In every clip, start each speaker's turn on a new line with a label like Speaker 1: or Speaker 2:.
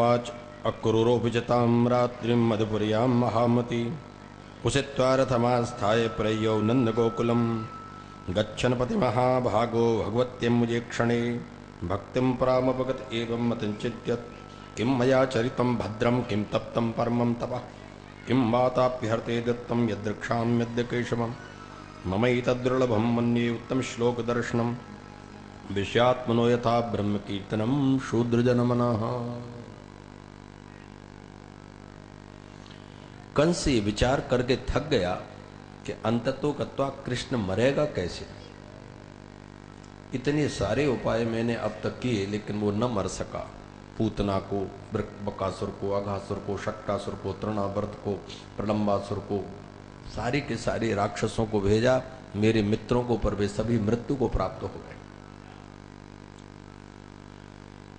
Speaker 1: उवाच अक्रूरोऽपि च तां रात्रिं मधुपुर्यां महामती उषित्वा रथमास्थाय प्रययौ नन्दगोकुलं गच्छन् पतिमहाभागो भगवत्यम्बुजे क्षणे भक्तिं परामपगत एवं मतञ्चित्यत् किं मया चरितं भद्रं किं तप्तं परमं तपः किं वाताप्यहर्ते दत्तं यदृक्षां यद्य केशवं ममैतद्दुर्लभं मन्ये उत्तमश्लोकदर्शनं विषयात्मनो यथा ब्रह्मकीर्तनं शूद्रजनमनः। कंस ये विचार करके थक गया कि अंततो गत्वा कृष्ण मरेगा कैसे। इतने सारे उपाय मैंने अब तक किए लेकिन वो न मर सका। पूतना को, बकासुर को, अघासुर को, शक्टासुर को, तृणावर्त को, प्रलंबासुर को, सारे के सारे राक्षसों को भेजा मेरे मित्रों को, पर वे सभी मृत्यु को प्राप्त हो गए।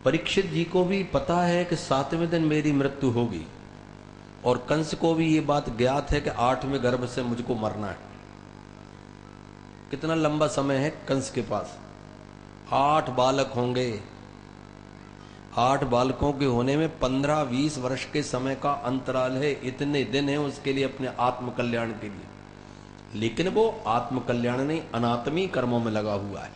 Speaker 1: परीक्षित जी को भी पता है कि 7वें दिन मेरी मृत्यु होगी और कंस को भी ये बात ज्ञात है कि 8वें गर्भ से मुझको मरना है। कितना लंबा समय है कंस के पास, 8 बालक होंगे। 8 बालकों के होने में 15-20 वर्ष के समय का अंतराल है। इतने दिन है उसके लिए अपने आत्म कल्याण के लिए, लेकिन वो आत्म कल्याण नहीं अनात्मी कर्मों में लगा हुआ है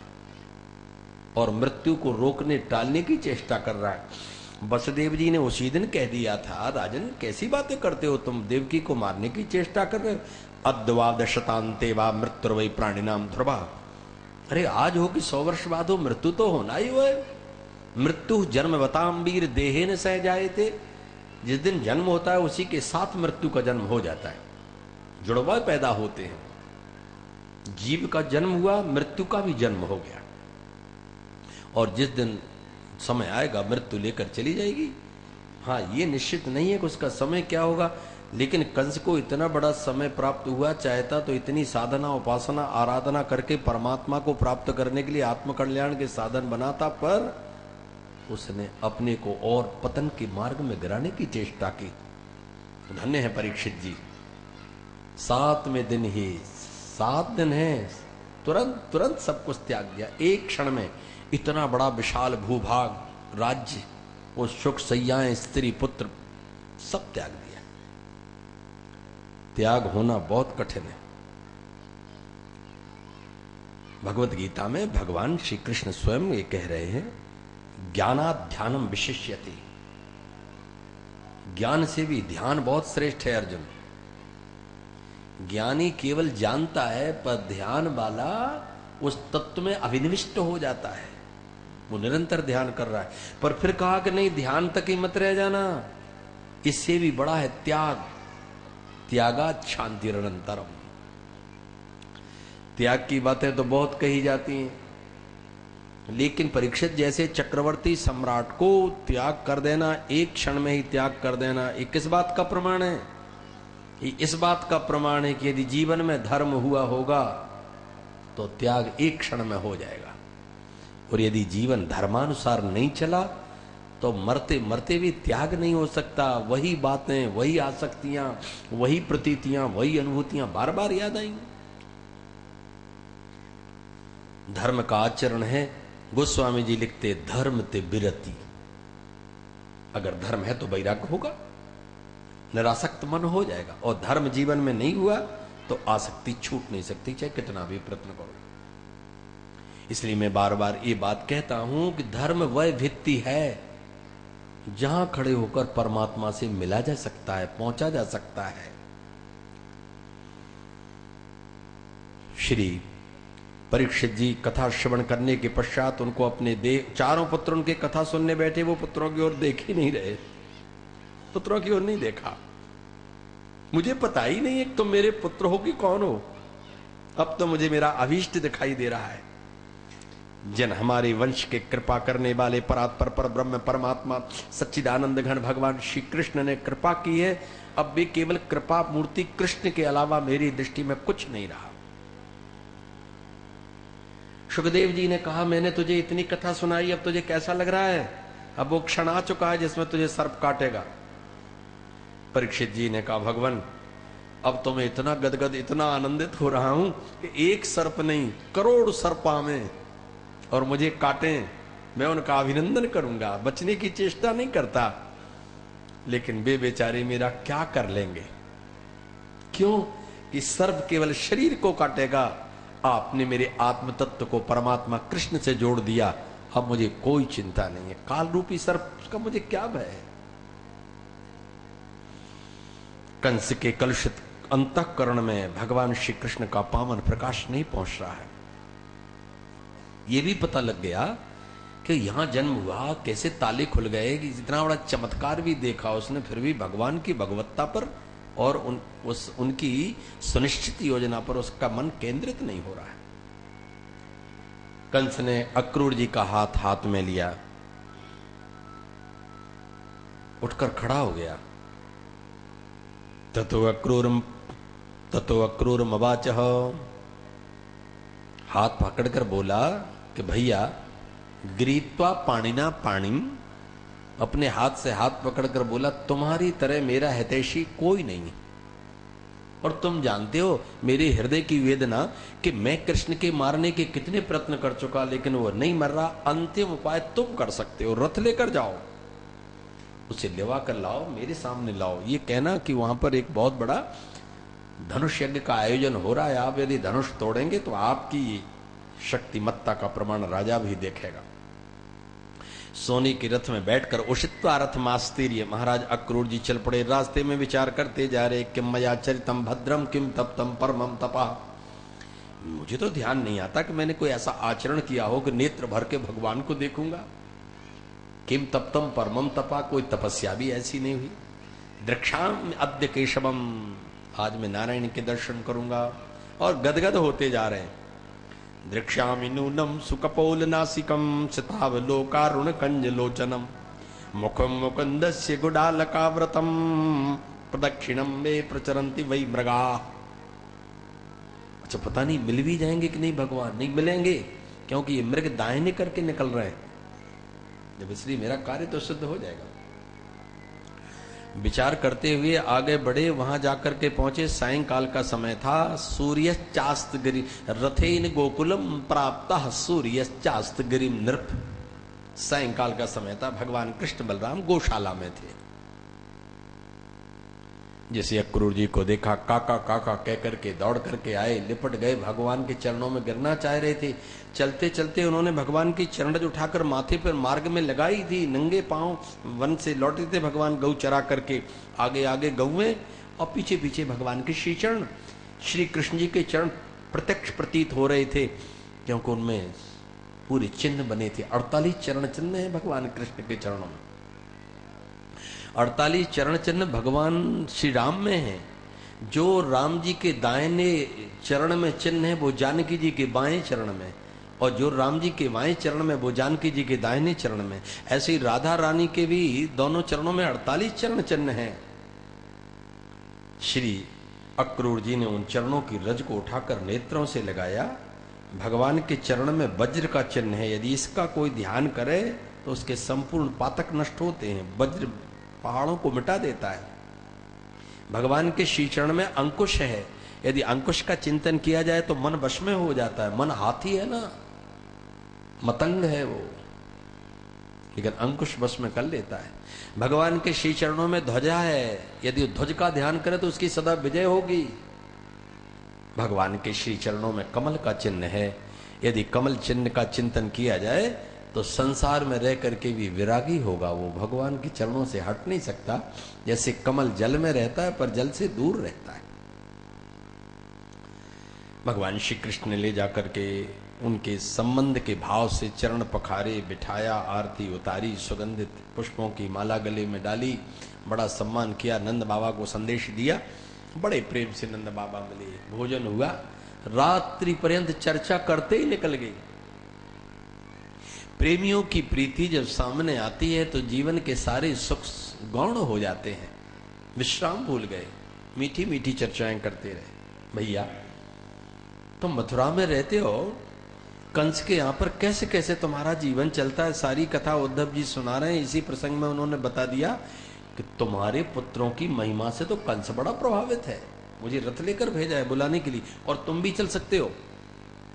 Speaker 1: और मृत्यु को रोकने टालने की चेष्टा कर रहा है। वसुदेव जी ने उसी दिन कह दिया था, राजन कैसी बातें करते हो तुम, देवकी को मारने की चेष्टा कर रहे हो। अद्वादशतान्ते वा मृत्युर्वै प्राणिनाम ध्रुवा। अरे आज हो कि 100 वर्ष बाद हो, मृत्यु तो होना ही हो है। मृत्यु जन्मवताम वीर देहे न सह जाए थे। जिस दिन जन्म होता है उसी के साथ मृत्यु का जन्म हो जाता है, जुड़वा पैदा होते हैं। जीव का जन्म हुआ, मृत्यु का भी जन्म हो गया और जिस दिन समय आएगा मृत्यु लेकर चली जाएगी। हाँ, ये निश्चित नहीं है कि उसका समय क्या होगा, लेकिन कंस को इतना बड़ा समय प्राप्त हुआ, चाहता तो इतनी साधना, उपासना, आराधना करके परमात्मा को प्राप्त करने के लिए आत्मकल्याण के साधन बनाता, पर उसने अपने को और पतन के मार्ग में गिराने की चेष्टा की। धन्य है परीक्षित जी, 7वें दिन ही, 7 दिन है, तुरंत सब कुछ त्याग दिया। एक क्षण में इतना बड़ा विशाल भूभाग, राज्य, वो सुख सैयाएं, स्त्री पुत्र, सब त्याग दिया। त्याग होना बहुत कठिन है। भगवत गीता में भगवान श्री कृष्ण स्वयं ये कह रहे हैं, ज्ञानाध्यानम विशिष्यते। ज्ञान से भी ध्यान बहुत श्रेष्ठ है अर्जुन। ज्ञानी केवल जानता है, पर ध्यान वाला उस तत्व में अभिनिविष्ट हो जाता है, वो निरंतर ध्यान कर रहा है। पर फिर कहा कि नहीं, ध्यान तक ही मत रह जाना, इससे भी बड़ा है त्याग। त्यागात् शांतिरनंतरम। त्याग की बातें तो बहुत कही जाती हैं, लेकिन परीक्षित जैसे चक्रवर्ती सम्राट को त्याग कर देना, एक क्षण में ही त्याग कर देना, ये किस बात का प्रमाण है? ये इस बात का प्रमाण है कि यदि जीवन में धर्म हुआ होगा तो त्याग एक क्षण में हो जाएगा, और यदि जीवन धर्मानुसार नहीं चला तो मरते मरते भी त्याग नहीं हो सकता। वही बातें, वही आसक्तियां, वही प्रतीतियां, वही अनुभूतियां बार बार याद आएंगी। धर्म का आचरण है, गोस्वामी जी लिखते, धर्म ते बिरति। अगर धर्म है तो वैराग्य होगा, निरासक्त मन हो जाएगा, और धर्म जीवन में नहीं हुआ तो आसक्ति छूट नहीं सकती, चाहे कितना भी प्रयत्न करो। इसलिए मैं बार बार ये बात कहता हूं कि धर्म वह भित्ति है जहां खड़े होकर परमात्मा से मिला जा सकता है, पहुंचा जा सकता है। श्री परीक्षित जी कथा श्रवण करने के पश्चात उनको अपने देह, चारों पुत्र उनके कथा सुनने बैठे, वो पुत्रों की ओर देख ही नहीं रहे, पुत्रों की ओर नहीं देखा। मुझे पता ही नहीं है तुम मेरे पुत्र हो कि कौन हो, अब तो मुझे मेरा अभीष्ट दिखाई दे रहा है। जन हमारे वंश के कृपा करने वाले परात्पर पर ब्रह्म परमात्मा सच्चिदानंद घन भगवान श्री कृष्ण ने कृपा की है। अब भी केवल कृपा मूर्ति कृष्ण के अलावा मेरी दृष्टि में कुछ नहीं रहा। सुखदेव जी ने कहा, मैंने तुझे इतनी कथा सुनाई, अब तुझे कैसा लग रहा है? अब वो क्षण आ चुका है जिसमें तुझे सर्प काटेगा। परीक्षित जी ने कहा, भगवान अब तो मैं इतना गदगद, इतना आनंदित हो रहा हूं कि एक सर्प नहीं, करोड़ सर्प आवें और मुझे काटें, मैं उनका अभिनंदन करूंगा, बचने की चेष्टा नहीं करता। लेकिन वे बेचारे मेरा क्या कर लेंगे? क्यों कि सर्प केवल शरीर को काटेगा, आपने मेरे आत्म तत्व को परमात्मा कृष्ण से जोड़ दिया, अब मुझे कोई चिंता नहीं है। काल रूपी सर्प का मुझे क्या भय है? कंस के कलुषित अंतःकरण में भगवान श्री कृष्ण का पावन प्रकाश नहीं पहुंच रहा है। यह भी पता लग गया कि यहां जन्म हुआ, कैसे ताले खुल गए, कि जितना बड़ा चमत्कार भी देखा उसने, फिर भी भगवान की भगवत्ता पर और उनकी सुनिश्चित योजना पर उसका मन केंद्रित नहीं हो रहा है। कंस ने अक्रूर जी का हाथ हाथ में लिया, उठकर खड़ा हो गया। ततो अक्रूर मवाचह, हाथ पकड़कर बोला कि भैया, गृहीत्वा पाणिना पाणिम, अपने हाथ से हाथ पकड़कर बोला, तुम्हारी तरह मेरा हितैषी कोई नहीं, और तुम जानते हो मेरे हृदय की वेदना कि मैं कृष्ण के मारने के कितने प्रयत्न कर चुका, लेकिन वो नहीं मर रहा। अंतिम उपाय तुम कर सकते हो, रथ लेकर जाओ, उसे लेवा कर लाओ, मेरे सामने लाओ। ये कहना कि वहां पर एक बहुत बड़ा धनुष यज्ञ का आयोजन हो रहा है, आप यदि धनुष तोड़ेंगे तो आपकी शक्तिमत्ता का प्रमाण राजा भी देखेगा। सोने के रथ में बैठकर उषित्वा रथ मास्तीर्य, महाराज अक्रूर जी चल पड़े। रास्ते में विचार करते जा रहे, किम मया चरितम भद्रम किम तप्तम परमम तपा। मुझे तो ध्यान नहीं आता कि मैंने कोई ऐसा आचरण किया हो कि नेत्र भर के भगवान को देखूंगा। किम तप्तम परमम तपा, कोई तपस्या भी ऐसी नहीं हुई। द्रक्षाम अद्य केशवम, आज मैं नारायण के दर्शन करूंगा, और गदगद होते जा रहे हैं। दृक्ष्यामि नूनम सुकपोल नासिकम सितावलोकारुण कंज लोचनम मुखम मुकुंदस्य गुडालकाव्रतम प्रदक्षिणम वे प्रचरन्ति वै मृगा। अच्छा, पता नहीं मिल भी जाएंगे कि नहीं भगवान? नहीं मिलेंगे, क्योंकि ये मृग दाहिने करके निकल रहे हैं। जब इसलिए मेरा कार्य तो सिद्ध हो जाएगा। विचार करते हुए आगे बढ़े, वहां जाकर के पहुंचे। सायंकाल का समय था। सूर्य चास्त गिरि रथेन गोकुलम प्राप्त सूर्य चास्त गिरिम नृप। सायंकाल का समय था। भगवान कृष्ण बलराम गौशाला में थे। जैसे अक्रूर जी को देखा, काका काका कह करके दौड़ करके आए, लिपट गए, भगवान के चरणों में गिरना चाह रहे थे। चलते चलते उन्होंने भगवान की चरणज उठाकर माथे पर मार्ग में लगाई थी। नंगे पांव वन से लौटे थे भगवान गौ चरा करके। आगे आगे गौएं और पीछे पीछे भगवान के श्री चरण, श्री कृष्ण जी के चरण प्रत्यक्ष प्रतीत हो रहे थे, क्योंकि उनमें पूरे चिन्ह बने थे। 48 चरण चिन्ह है भगवान कृष्ण के चरणों में। 48 चरण चिन्ह भगवान श्री राम में है। जो राम जी के दाहिने चरण में चिन्ह है वो जानकी जी के बाएं चरण में, और जो राम जी के बाएं चरण में वो जानकी जी के दाहिने चरण में। ऐसे ही राधा रानी के भी दोनों चरणों में 48 चरण चिन्ह हैं। श्री अक्रूर जी ने उन चरणों की रज को उठाकर नेत्रों से लगाया। भगवान के चरण में वज्र का चिन्ह है। यदि इसका कोई ध्यान करे तो उसके संपूर्ण पातक नष्ट होते हैं। वज्र पहाड़ों को मिटा देता है। भगवान के श्री चरण में अंकुश है। यदि अंकुश का चिंतन किया जाए तो मन वश में हो जाता है। मन हाथी है ना, मतंग है वो, लेकिन अंकुश वश में कर लेता है। भगवान के श्री चरणों में ध्वजा है। यदि ध्वज का ध्यान करे तो उसकी सदा विजय होगी। भगवान के श्री चरणों में कमल का चिन्ह है। यदि कमल चिन्ह का चिंतन किया जाए तो संसार में रह करके भी विरागी होगा। वो भगवान के चरणों से हट नहीं सकता। जैसे कमल जल में रहता है पर जल से दूर रहता है। भगवान श्री कृष्ण ने ले जाकर के उनके संबंध के भाव से चरण पखारे, बिठाया, आरती उतारी, सुगंधित पुष्पों की माला गले में डाली, बड़ा सम्मान किया, नंद बाबा को संदेश दिया। बड़े प्रेम से नंद बाबा मिले, भोजन हुआ, रात्रि पर्यंत चर्चा करते ही निकल गई। प्रेमियों की प्रीति जब सामने आती है तो जीवन के सारे सुख गौण हो जाते हैं। विश्राम भूल गए, मीठी मीठी चर्चाएं करते रहे। भैया तुम मथुरा में रहते हो, कंस के यहाँ पर कैसे कैसे तुम्हारा जीवन चलता है, सारी कथा उद्धव जी सुना रहे हैं। इसी प्रसंग में उन्होंने बता दिया कि तुम्हारे पुत्रों की महिमा से तो कंस बड़ा प्रभावित है। मुझे रथ लेकर भेजा है बुलाने के लिए, और तुम भी चल सकते हो।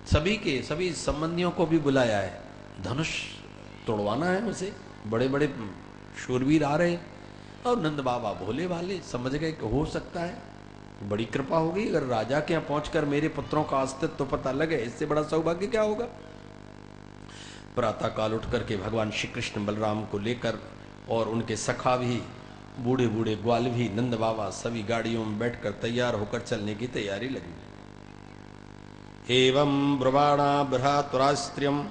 Speaker 1: सभी संबंधियों को भी बुलाया है। धनुष तोड़वाना है उसे, बड़े बड़े शूरवीर आ रहे। और नंद बाबा भोले भाले समझ गए कि हो सकता है, बड़ी कृपा होगी अगर राजा के यहाँ पहुंचकर मेरे पुत्रों का अस्तित्व तो पता लगे, इससे बड़ा सौभाग्य क्या होगा। प्रातः काल उठ करके भगवान श्री कृष्ण बलराम को लेकर और उनके सखा भी, बूढ़े बूढ़े ग्वाल भी, नंद बाबा सभी गाड़ियों में बैठकर तैयार होकर चलने की तैयारी लगी। एवं ब्रवाणा बृहातुरास्त्रियम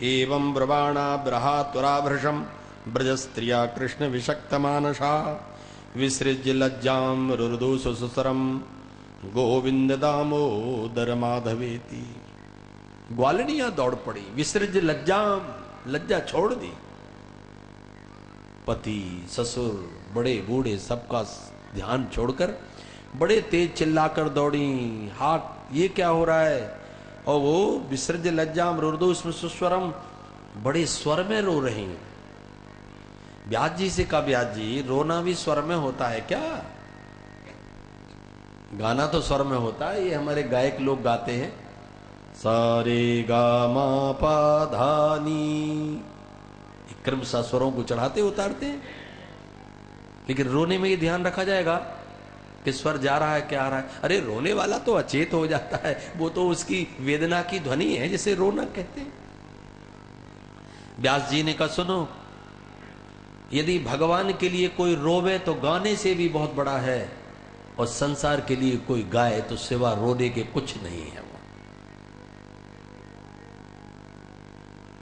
Speaker 1: एवं ब्रवाणा बृहातुराभृशम ब्रजस्त्रिया कृष्ण विषक्त मानसा विसृज्य लज्जाम रुरुदु सुसुसरम गोविंद दामोदर माधवेति। ग्वालनियां दौड़ पड़ी, विसृज्य लज्जाम, लज्जा छोड़ दी। पति ससुर बड़े बूढ़े सबका ध्यान छोड़कर बड़े तेज चिल्लाकर दौड़ी, हाथ ये क्या हो रहा है। और वो विसर्ज लज्जाम रुर्दु सुस्वरम, बड़े स्वर में रो रही हैं। व्यास जी से कहा, व्यास जी रोना भी स्वर में होता है क्या? गाना तो स्वर में होता है, ये हमारे गायक लोग गाते हैं सारे गा मा पा धा नी, क्रमशः स्वरों को चढ़ाते उतारते हैं। लेकिन रोने में ये ध्यान रखा जाएगा कि स्वर जा रहा है क्या आ रहा है। अरे रोने वाला तो अचेत हो जाता है, वो तो उसकी वेदना की ध्वनि है जिसे रोना कहते हैं। व्यास जी ने कहा, सुनो, यदि भगवान के लिए कोई रोवे तो गाने से भी बहुत बड़ा है, और संसार के लिए कोई गाए तो सिवा रोने के कुछ नहीं है।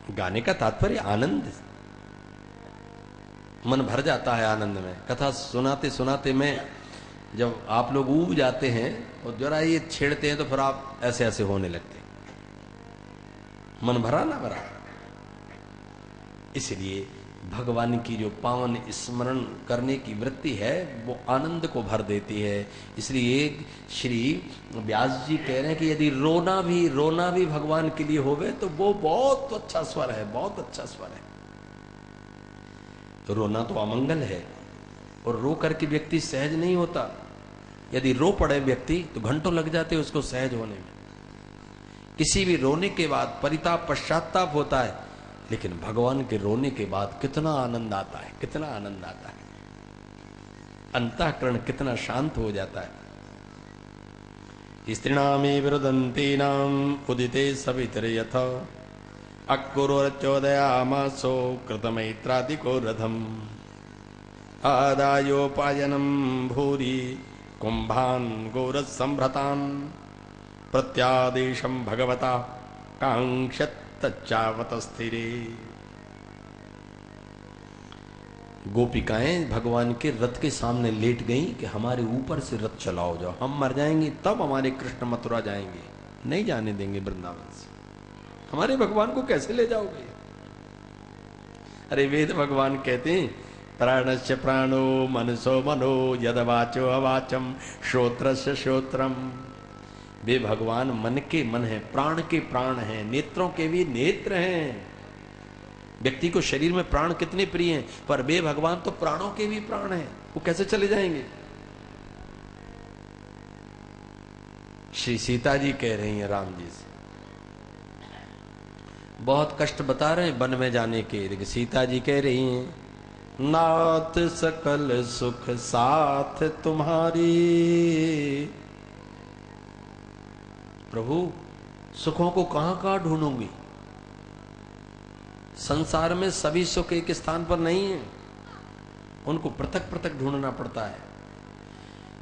Speaker 1: वो गाने का तात्पर्य आनंद, मन भर जाता है आनंद में। कथा सुनाते सुनाते में जब आप लोग ऊब जाते हैं और जरा ये छेड़ते हैं तो फिर आप ऐसे ऐसे होने लगते हैं, मन भरा ना भरा। इसलिए भगवान की जो पावन स्मरण करने की वृत्ति है वो आनंद को भर देती है। इसलिए श्री व्यास जी कह रहे हैं कि यदि रोना भी भगवान के लिए होवे तो वो बहुत अच्छा स्वर है, बहुत अच्छा स्वर है। रोना तो अमंगल है, और रो करके व्यक्ति सहज नहीं होता। यदि रो पड़े व्यक्ति तो घंटों लग जाते हैं उसको सहज होने में। किसी भी रोने के बाद परिताप पश्चाताप होता है, लेकिन भगवान के रोने के बाद कितना आनंद आता है, कितना आनंद आता है, अंतःकरण कितना शांत हो जाता है। स्त्रीणामे विरुदन्तीनाम उदिते सवितरे यथा अक्कुरोच्चोदयामासो कृतमैत्रादिको रथम आदायोपायनम भूरि कुंभान गोरस संभ्रतान प्रत्यादेशम भगवता कांक्षत तच्चावत स्थिरे। गोपिकाएं भगवान के रथ के सामने लेट गईं कि हमारे ऊपर से रथ चलाओ जाओ, हम मर जाएंगे तब हमारे कृष्ण मथुरा जाएंगे, नहीं जाने देंगे वृंदावन से। हमारे भगवान को कैसे ले जाओगे? अरे वेद भगवान कहते हैं, प्राणस्य प्राणो मनसो मनो यद वाचो अवाचम श्रोत्रस्य श्रोत्रम। वे भगवान मन के मन है, प्राण के प्राण हैं, नेत्रों के भी नेत्र हैं। व्यक्ति को शरीर में प्राण कितने प्रिय हैं, पर वे भगवान तो प्राणों के भी प्राण हैं, वो कैसे चले जाएंगे? श्री सीता जी कह रही हैं राम जी से, बहुत कष्ट बता रहे हैं वन में जाने के, लेकिन सीता जी कह रही हैं, नाथ सकल सुख साथ तुम्हारी। प्रभु सुखों को कहां कहां ढूंढूंगी? संसार में सभी सुख एक स्थान पर नहीं है, उनको पृथक पृथक ढूंढना पड़ता है।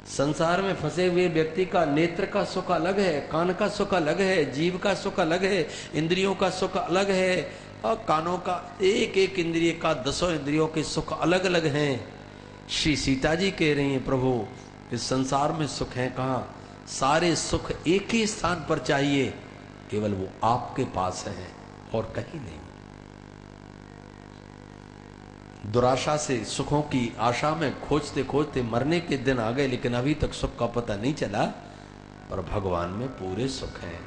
Speaker 1: संसार में फंसे हुए व्यक्ति का नेत्र का सुख अलग है, कान का सुख अलग है, जीव का सुख अलग है, इंद्रियों का सुख अलग है, और कानों का एक एक इंद्रिय का 10 इंद्रियों के सुख अलग अलग हैं। श्री सीता जी कह रही हैं, प्रभु इस संसार में सुख है कहां? सारे सुख एक ही स्थान पर चाहिए, केवल वो आपके पास है और कहीं नहीं। दुराशा से सुखों की आशा में खोजते खोजते मरने के दिन आ गए, लेकिन अभी तक सुख का पता नहीं चला, पर भगवान में पूरे सुख हैं।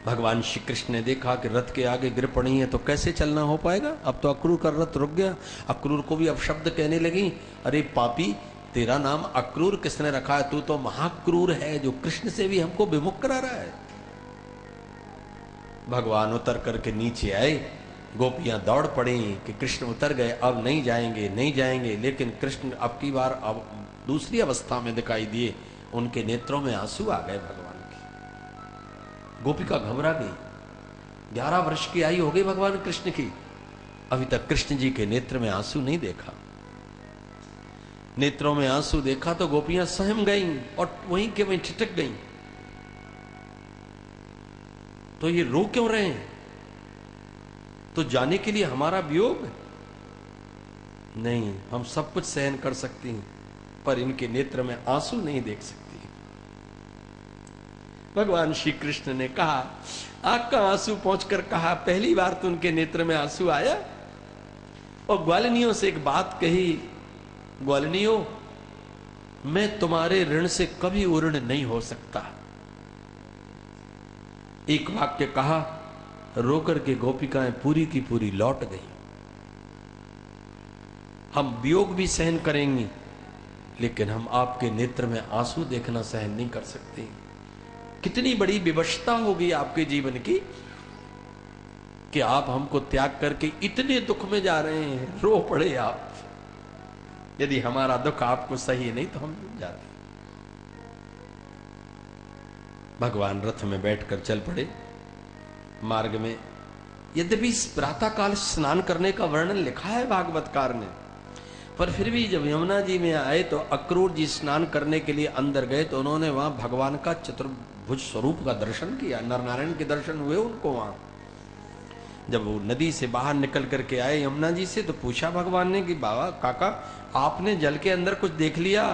Speaker 1: भगवान श्री कृष्ण ने देखा कि रथ के आगे गिर पड़ी है तो कैसे चलना हो पाएगा। अब तो अक्रूर का रथ रुक गया। अक्रूर को भी अब शब्द कहने लगी, अरे पापी, तेरा नाम अक्रूर किसने रखा है? तू तो महाक्रूर है, जो कृष्ण से भी हमको विमुख करा रहा है। भगवान उतर करके नीचे आए, गोपियां दौड़ पड़ी कि कृष्ण उतर गए, अब नहीं जाएंगे नहीं जाएंगे। लेकिन कृष्ण अब की बार अब दूसरी अवस्था में दिखाई दिए, उनके नेत्रों में आंसू आ गए भगवान के। गोपिका घबरा गई। 11 वर्ष की आयु हो गई भगवान कृष्ण की, अभी तक कृष्ण जी के नेत्र में आंसू नहीं देखा। नेत्रों में आंसू देखा तो गोपियां सहम गईं और वहीं के वहीं ठिठक गईं। तो ये रो क्यों रहे हैं? तो जाने के लिए हमारा वियोग? नहीं, हम सब कुछ सहन कर सकती हैं, पर इनके नेत्र में आंसू नहीं देख सकती। भगवान श्री कृष्ण ने कहा, आंख का आंसू पहुंचकर कहा, पहली बार तो उनके नेत्र में आंसू आया। और ग्वालिनियों से एक बात कही, ग्वालिनियों, मैं तुम्हारे ऋण से कभी उऋण नहीं हो सकता। एक वाक्य कहा, रोकर के गोपिकाएं पूरी की पूरी लौट गई। हम वियोग भी सहन करेंगी, लेकिन हम आपके नेत्र में आंसू देखना सहन नहीं कर सकते। कितनी बड़ी विवशता होगी आपके जीवन की कि आप हमको त्याग करके इतने दुख में जा रहे हैं। रो पड़े आप। यदि हमारा दुख आपको सही नहीं तो हम जाते। भगवान रथ में बैठकर चल पड़े। मार्ग में यद्यपि प्रातःकाल स्नान करने का वर्णन लिखा है भागवतकार ने, पर फिर भी जब यमुना जी में आए तो अक्रूर जी स्नान करने के लिए अंदर गए तो उन्होंने वहां भगवान का चतुर्भुज स्वरूप का दर्शन किया। नरनारायण के दर्शन हुए उनको वहां। जब वो नदी से बाहर निकल करके आए यमुना जी से, तो पूछा भगवान ने कि बाबा काका, आपने जल के अंदर कुछ देख लिया?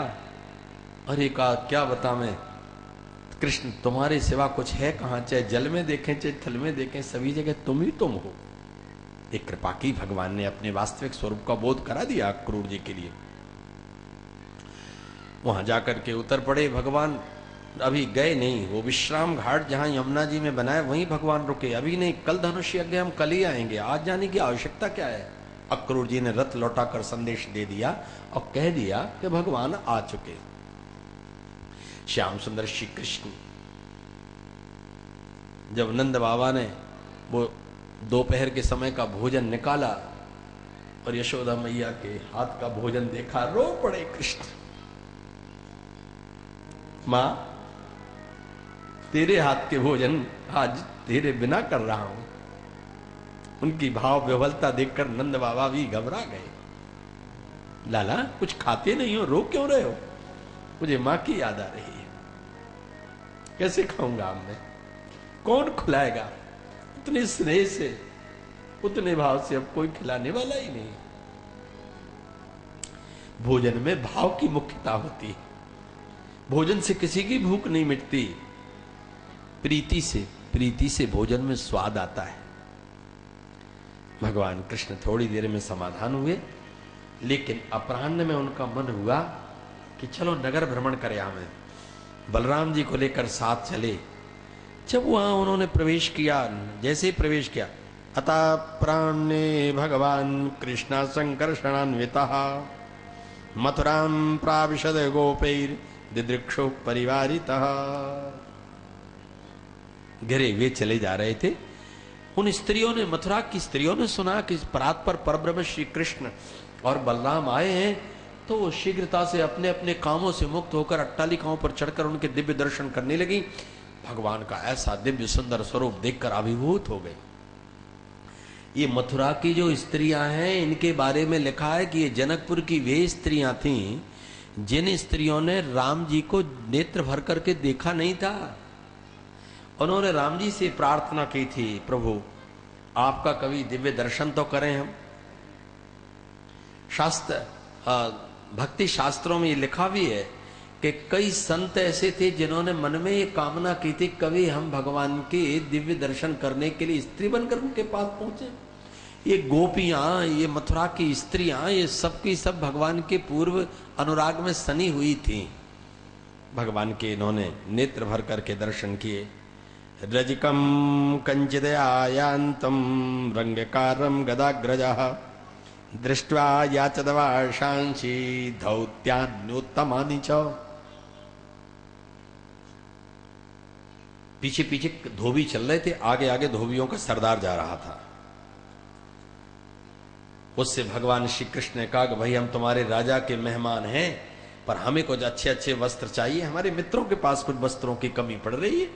Speaker 1: अरे कहा, क्या बता मैं, कृष्ण तुम्हारे सिवा कुछ है कहां? चाहे जल में देखें चाहे थल में देखें, सभी जगह तुम ही तुम हो। एक कृपा की भगवान ने, अपने वास्तविक स्वरूप का बोध करा दिया अक्रूर जी के लिए। वहां जाकर के उतर पड़े भगवान। अभी गए नहीं, वो विश्राम घाट जहां यमुना जी में बनाए वहीं भगवान रुके। अभी नहीं, कल धनुष यज्ञ हम कल ही आएंगे, आज जाने की आवश्यकता क्या है? अक्रूर जी ने रथ लौटाकर संदेश दे दिया और कह दिया कि भगवान आ चुके। श्याम सुंदर श्री कृष्ण जब नंद बाबा ने वो दोपहर के समय का भोजन निकाला और यशोदा मैया के हाथ का भोजन देखा, रो पड़े कृष्ण। मां, तेरे हाथ के भोजन आज तेरे बिना कर रहा हूं। उनकी भाव विह्वलता देखकर नंद बाबा भी घबरा गए। लाला, कुछ खाते नहीं हो, रो क्यों रहे हो? मुझे मां की याद आ रही है। कैसे खाऊंगा अब मैं? कौन खिलाएगा? उतने स्नेह से, उतने भाव से अब कोई खिलाने वाला ही नहीं। भोजन में भाव की मुख्यता होती है। भोजन से किसी की भूख नहीं मिटती, प्रीति से भोजन में स्वाद आता है। भगवान कृष्ण थोड़ी देर में समाधान हुए, लेकिन अपराह्न में उनका मन हुआ कि चलो नगर भ्रमण करें। हमें बलराम जी को लेकर साथ चले। जब वहां उन्होंने प्रवेश किया, जैसे ही प्रवेश किया, अतः प्राणे भगवान कृष्ण संकर्षणान्विता मथुरां प्राविशद गोपैर दिदृक्षो परिवारितः। घिरे वे चले जा रहे थे। उन स्त्रियों ने, मथुरा की स्त्रियों ने सुना कि परात पर परब्रह्म श्री कृष्ण और बलराम आए हैं, तो वो शीघ्रता से अपने अपने कामों से मुक्त होकर अट्टालिकाओं पर चढ़कर उनके दिव्य दर्शन करने लगी। भगवान का ऐसा दिव्य सुंदर स्वरूप देखकर अभिभूत हो गए। ये मथुरा की जो स्त्रियां हैं, इनके बारे में लिखा है कि ये जनकपुर की वे स्त्रियां थीं जिन स्त्रियों ने राम जी को नेत्र भर करके देखा नहीं था। उन्होंने राम जी से प्रार्थना की थी, प्रभु आपका कभी दिव्य दर्शन तो करें हम। भक्ति शास्त्रों में ये लिखा भी है कि कई संत ऐसे थे जिन्होंने मन में ये कामना की थी, कभी हम भगवान के दिव्य दर्शन करने के लिए स्त्री बनकर उनके पास पहुंचे। ये गोपियां, ये मथुरा की स्त्रियां, ये सब की सब भगवान के पूर्व अनुराग में सनी हुई थी। भगवान के इन्होंने नेत्र भर करके दर्शन किए। रजकम कंचिदयायान्तम रंगकारम गदाग्रजः दृष्ट्वा याचदवाशांसी धौत्यान्योत्तमानि च। पीछे पीछे धोबी चल रहे थे, आगे आगे धोबियों का सरदार जा रहा था। उससे भगवान श्री कृष्ण ने कहा कि भाई हम तुम्हारे राजा के मेहमान हैं, पर हमें कुछ अच्छे अच्छे वस्त्र चाहिए, हमारे मित्रों के पास कुछ वस्त्रों की कमी पड़ रही है।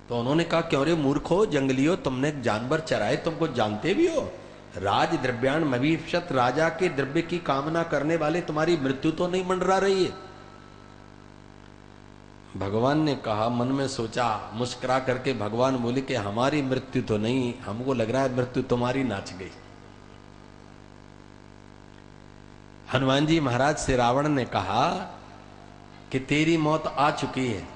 Speaker 1: तो उन्होंने कहा क्यों रे मूर्खो जंगलियो, तुमने जानवर चराए, तुम कुछ जानते भी हो? राज द्रव्याण मभीक्षत, राजा के द्रव्य की कामना करने वाले तुम्हारी मृत्यु तो नहीं मंडरा रही है। भगवान ने कहा, मन में सोचा, मुस्कुरा करके भगवान बोले कि हमारी मृत्यु तो नहीं, हमको लग रहा है मृत्यु तुम्हारी नाच गई। हनुमान जी महाराज से रावण ने कहा कि तेरी मौत आ चुकी है,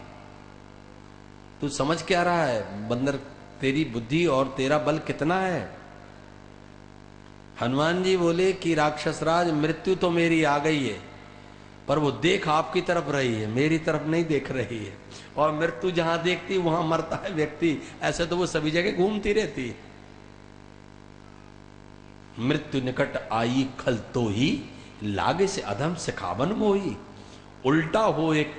Speaker 1: तू समझ क्या रहा है बंदर, तेरी बुद्धि और तेरा बल कितना है? हनुमान जी बोले कि राक्षसराज मृत्यु तो मेरी आ गई है, पर वो देख आपकी तरफ रही है, मेरी तरफ नहीं देख रही है। और मृत्यु जहां देखती वहां मरता है व्यक्ति, ऐसे तो वो सभी जगह घूमती रहती है। मृत्यु निकट आई खल तो ही, लागे से अधम सिखावन मोही। उल्टा हो एक